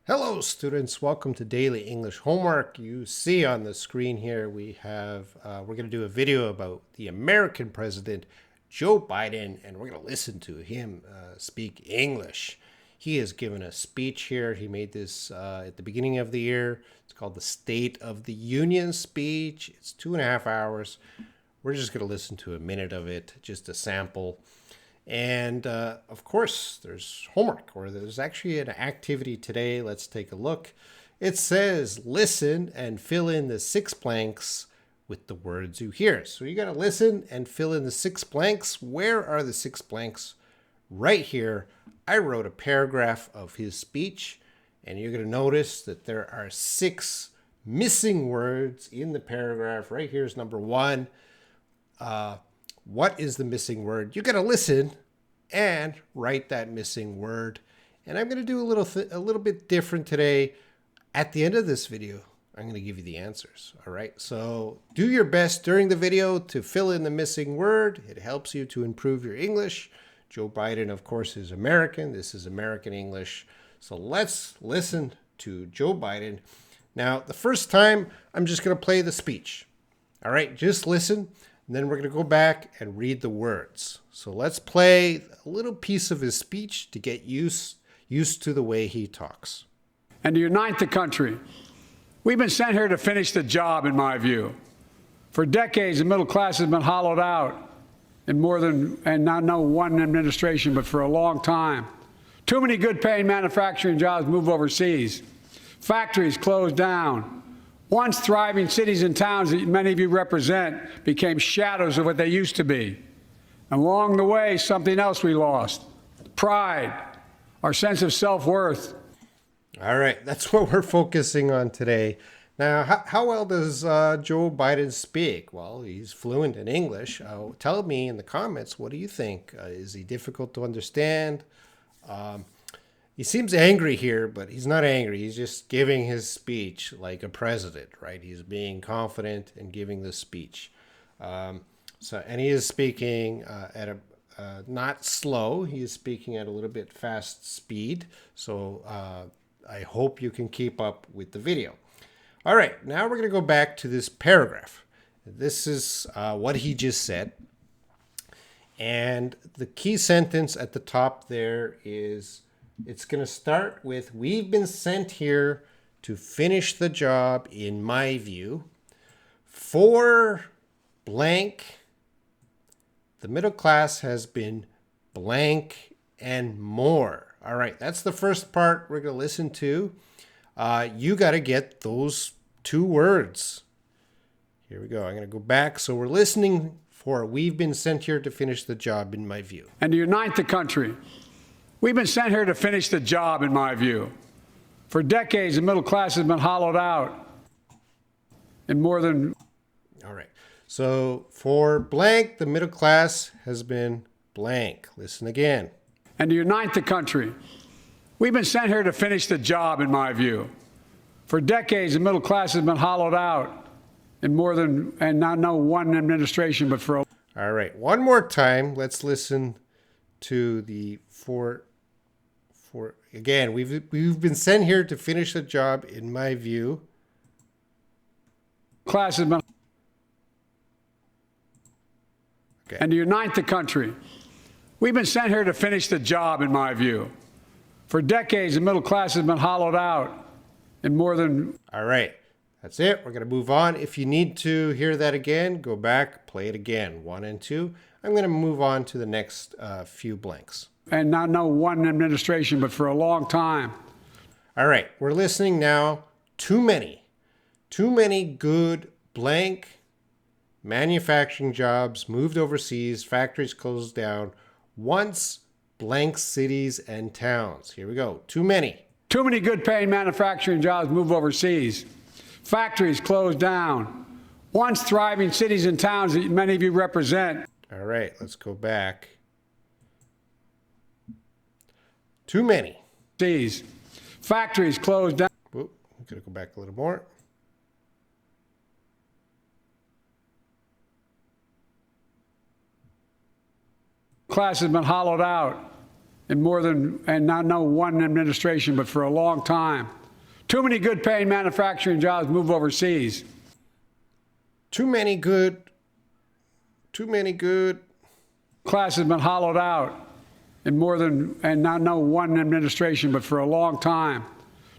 Hello students, welcome to Daily English Homework. You see on the screen here we're going to do a video about the American president, Joe Biden, and we're going to listen to him speak English. He has given a speech here. He made this at the beginning of the year. It's called the State of the Union speech. It's 2.5 hours. We're just going to listen to a minute of it, just a sample. And of course, there's homework, or there's actually an activity today. Let's take a look. It says, listen and fill in the 6 blanks with the words you hear. So you got to listen and fill in the 6 blanks. Where are the 6 blanks? Right here. I wrote a paragraph of his speech, and you're going to notice that there are 6 missing words in the paragraph. Right here is number 1. What is the missing word? You got to listen and write that missing word. And I'm going to do a little bit different today. At the end of this video, I'm going to give you the answers. All right. So do your best during the video to fill in the missing word. It helps you to improve your English. Joe Biden, of course, is American. This is American English. So let's listen to Joe Biden. Now, the first time, I'm just going to play the speech. All right. Just listen. And then we're going to go back and read the words. So let's play a little piece of his speech to get used to the way he talks. And to unite the country. We've been sent here to finish the job, in my view. For decades, the middle class has been hollowed out in not one administration, but for a long time. Too many good-paying manufacturing jobs move overseas. Factories closed down. Once thriving cities and towns that many of you represent became shadows of what they used to be. And along the way, something else we lost: pride, our sense of self-worth. All right, that's what we're focusing on today. Now, how well does Joe Biden speak? Well, he's fluent in English. Tell me in the comments, what do you think? Is he difficult to understand? He seems angry here, but he's not angry. He's just giving his speech like a president, right? He's being confident and giving the speech. And he is speaking at a not slow. He is speaking at a little bit fast speed. So I hope you can keep up with the video. All right, now we're going to go back to this paragraph. This is what he just said. And the key sentence at the top there is, it's going to start with, we've been sent here to finish the job, in my view, for blank. The middle class has been blank and more. All right, that's the first part we're going to listen to. You got to get those 2 words. Here we go. I'm going to go back. So we're listening for, we've been sent here to finish the job, in my view. And to unite the country. We've been sent here to finish the job, in my view. For decades, the middle class has been hollowed out in more than... All right. So for blank, the middle class has been blank. Listen again. And to unite the country. We've been sent here to finish the job, in my view. For decades, the middle class has been hollowed out in not one administration, but for... All right. One more time. Let's listen to the again, we've been sent here to finish the job, in my view. Class has been... Okay. And to unite the country. We've been sent here to finish the job, in my view. For decades, the middle class has been hollowed out in more than... All right. That's it. We're going to move on. If you need to hear that again, go back, play it again. 1 and 2. I'm going to move on to the next few blanks. And not one administration, but for a long time. All right. We're listening now. Too many good blank manufacturing jobs moved overseas, factories closed down, once blank cities and towns. Here we go. Too many. Too many good-paying manufacturing jobs move overseas. Factories closed down. Once thriving cities and towns that many of you represent. All right, let's go back. Too many. Factories closed down. Whoop, I'm going to go back a little more. Class has been hollowed out in not one administration, but for a long time. Too many good paying manufacturing jobs move overseas. Too many good. Class has been hollowed out in more than, and not no one administration, but for a long time.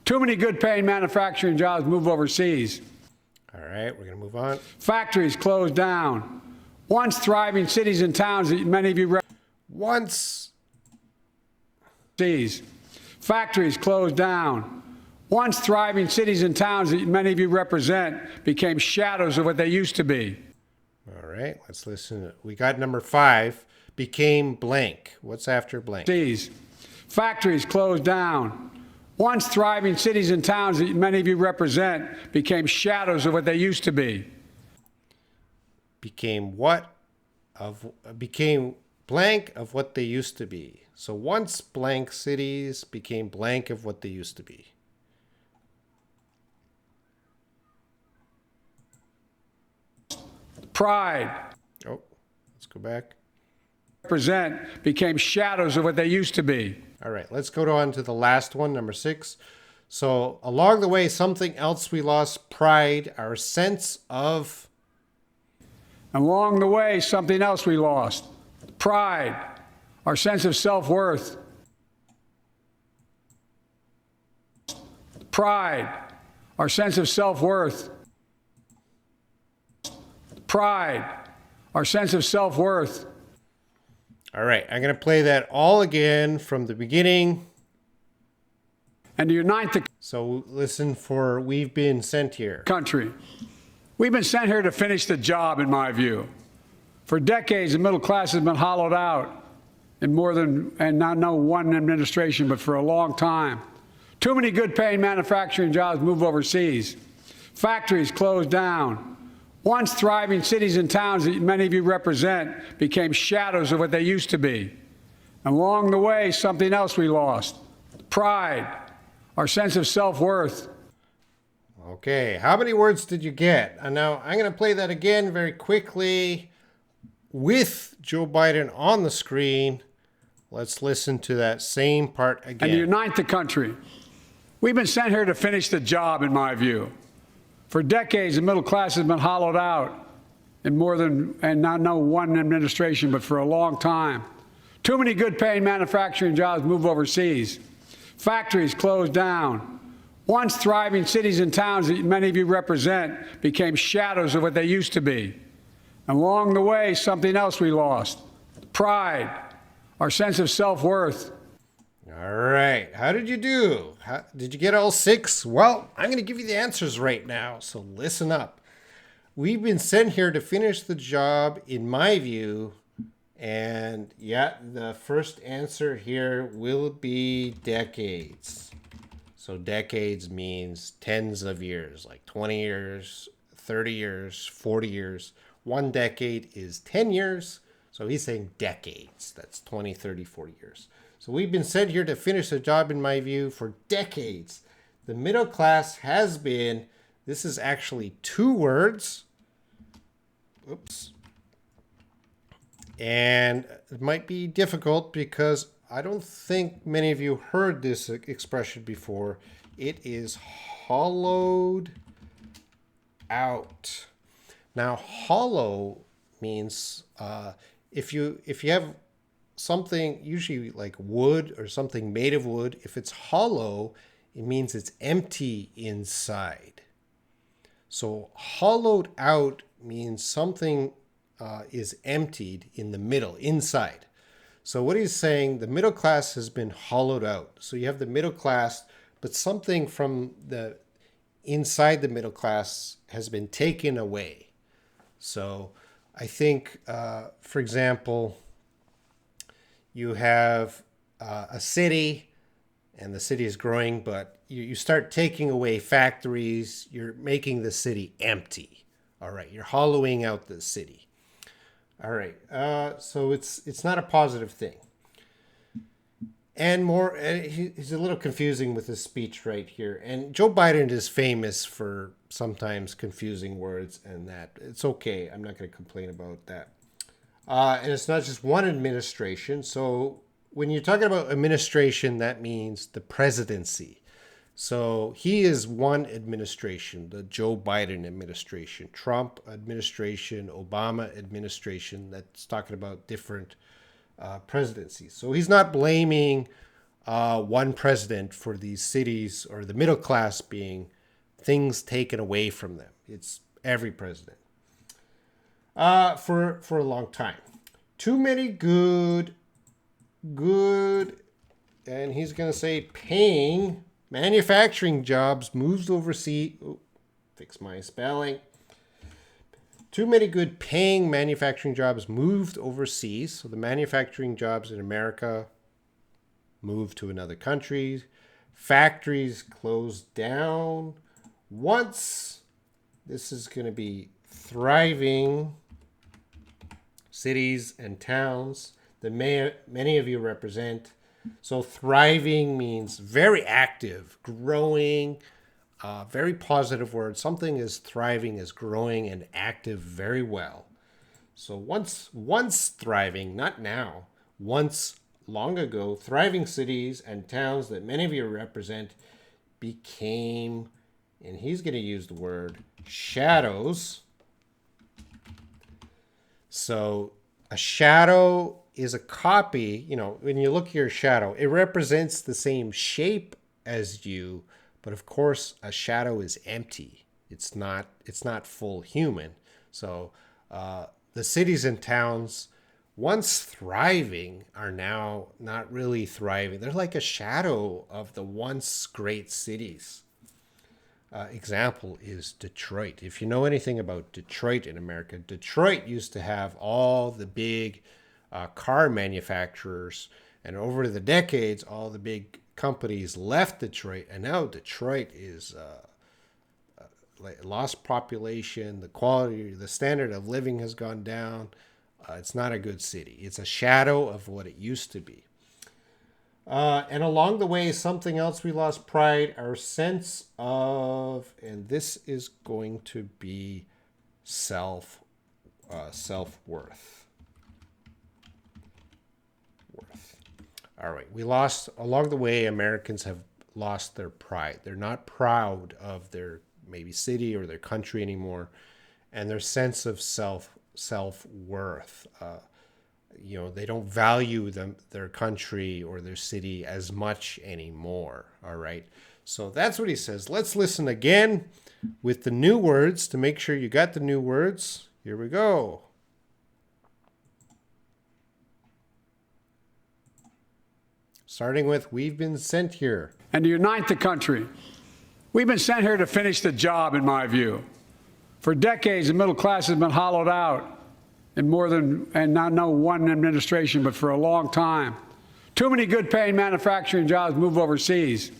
Too many good paying manufacturing jobs move overseas. All right, we're going to move on. Factories closed down. Once thriving cities and towns that many of you Once. Factories closed down. Once thriving cities and towns that many of you represent became shadows of what they used to be. All right, let's listen. We got number 5. Became blank. What's after blank? Factories closed down. Once thriving cities and towns that many of you represent became shadows of what they used to be. Became what? Became blank of what they used to be. So once blank cities became blank of what they used to be. Pride. Oh, let's go back. Represent became shadows of what they used to be. All right, let's go on to the last one, number 6. So along the way, something else we lost: pride, our sense of. Along the way, something else we lost: pride, our sense of self-worth. Pride, our sense of self-worth. Pride, our sense of self-worth. All right, I'm going to play that all again from the beginning. And to unite the So listen for "We've been sent here." country. We've been sent here to finish the job, in my view. For decades, the middle class has been hollowed out in more than, and not no one administration, but for a long time. Too many good paying manufacturing jobs move overseas. Factories closed down. Once thriving cities and towns that many of you represent became shadows of what they used to be. Along the way, something else we lost: pride, our sense of self-worth. Okay, how many words did you get? And now I'm going to play that again very quickly with Joe Biden on the screen. Let's listen to that same part again. And to unite the country. We've been sent here to finish the job, in my view. For decades, the middle class has been hollowed out in more than, and not no one administration, but for a long time. Too many good paying manufacturing jobs move overseas. Factories closed down. Once thriving cities and towns that many of you represent became shadows of what they used to be. Along the way, something else we lost: pride, our sense of self-worth. All right, how did you do? Did you get all 6? Well, I'm going to give you the answers right now, so listen up. We've been sent here to finish the job, in my view. And yeah, the first answer here will be decades. So decades means tens of years, like 20 years, 30 years, 40 years. 1 decade is 10 years. So he's saying decades. That's 20, 30, 40 years. So we've been sent here to finish the job, in my view, for decades. The middle class has been, this is actually 2 words. Oops. And it might be difficult because I don't think many of you heard this expression before. It is hollowed out. Now, hollow means if you have something, usually like wood or something made of wood, if it's hollow, it means it's empty inside. So hollowed out means something is emptied in the middle, inside. So what he's saying, the middle class has been hollowed out. So you have the middle class, but something from the inside the middle class has been taken away. So I think, for example, you have a city, and the city is growing, but you start taking away factories, you're making the city empty. All right, you're hollowing out the city. All right, so it's not a positive thing. And more, he's a little confusing with his speech right here. And Joe Biden is famous for sometimes confusing words, and that it's okay. I'm not going to complain about that. And it's not just one administration. So when you're talking about administration, that means the presidency. So he is one administration, the Joe Biden administration, Trump administration, Obama administration, that's talking about different presidencies. So he's not blaming one president for these cities or the middle class being things taken away from them. It's every president for a long time. Too many good, and he's going to say paying manufacturing jobs moved overseas. Oh, fix my spelling. Too many good paying manufacturing jobs moved overseas. So the manufacturing jobs in America moved to another country. Factories closed down. Once this is going to be thriving cities and towns that many of you represent. So thriving means very active, growing, very positive word. Something is thriving, is growing and active very well. So once thriving, not now, once long ago, thriving cities and towns that many of you represent became, and he's going to use the word shadows. So a shadow is a copy. You know, when you look at your shadow, it represents the same shape as you, but of course a shadow is empty. It's not full human. So the cities and towns, once thriving, are now not really thriving. They're like a shadow of the once great cities. Example is Detroit. If you know anything about Detroit in America, Detroit used to have all the big car manufacturers, and over the decades, all the big companies left Detroit, and now Detroit is lost population. The quality, the standard of living has gone down. It's not a good city. It's a shadow of what it used to be. And along the way, something else we lost: pride, our sense of, and this is going to be self-worth. All right, we lost, along the way, Americans have lost their pride. They're not proud of their maybe city or their country anymore, and their sense of self-worth. You know, they don't value their country or their city as much anymore. All right. So that's what he says. Let's listen again with the new words to make sure you got the new words. Here we go. Starting with, we've been sent here. And to unite the country. We've been sent here to finish the job, in my view. For decades, the middle class has been hollowed out. And not one administration, but for a long time. Too many good paying manufacturing jobs moved overseas.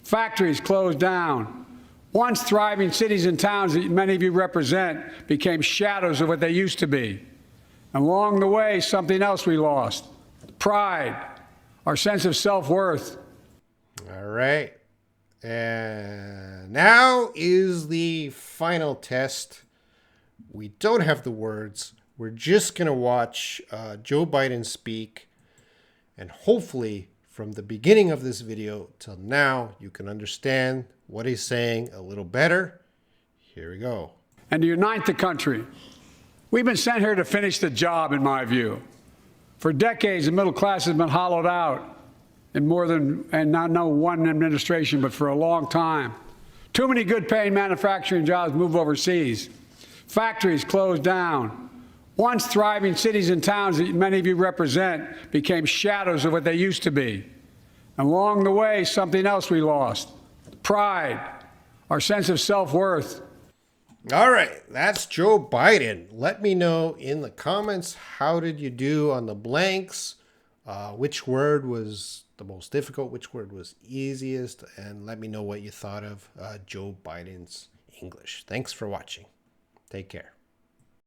Factories closed down. Once thriving cities and towns that many of you represent became shadows of what they used to be. And along the way, something else we lost: pride, our sense of self-worth. All right. And now is the final test. We don't have the words. We're just going to watch Joe Biden speak, and hopefully from the beginning of this video till now, you can understand what he's saying a little better. Here we go. And to unite the country. We've been sent here to finish the job, in my view. For decades, the middle class has been hollowed out in not one administration, but for a long time. Too many good paying manufacturing jobs moved overseas. Factories closed down. Once thriving cities and towns that many of you represent became shadows of what they used to be. And along the way, something else we lost: pride, our sense of self-worth. All right, that's Joe Biden. Let me know in the comments, how did you do on the blanks? Which word was the most difficult? Which word was easiest? And let me know what you thought of Joe Biden's English. Thanks for watching. Take care.